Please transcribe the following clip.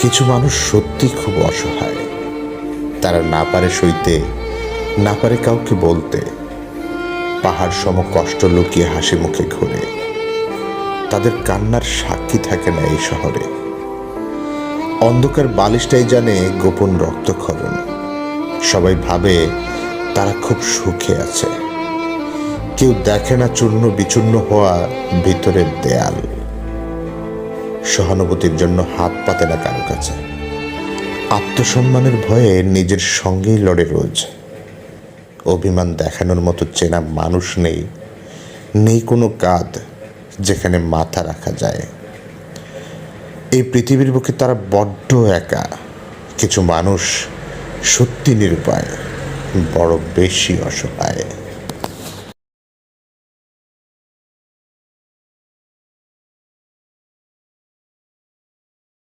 কিছু মানুষ সত্যি খুব অসহায়। তারা না পারে সইতে, না পারে কাউকে বলতে। পাহাড় সম কষ্ট লুকিয়ে হাসি মুখে ঘুরে। তাদের কান্নার সাক্ষী থাকে না এই শহরে। অন্ধকার বালিশটাই জানে গোপন রক্তক্ষরণ। সবাই ভাবে তারা খুব সুখে আছে। কেউ দেখে না চূর্ণ বিচূর্ণ হওয়া ভিতরের দেয়াল। সহানুভূতির জন্য হাত পাতে না কারো কাছে। আত্মসম্মানের ভয়ে নিজের সঙ্গেই লড়ে রোজ। অভিমান দেখানোর মতো চেনা মানুষ নেই, নেই কোনো কাঁধ যেখানে মাথা রাখা যায়। এই পৃথিবীর বুকে তারা বড্ড একা। কিছু মানুষ সত্যি নিরুপায়, বড় বেশি অসহায়।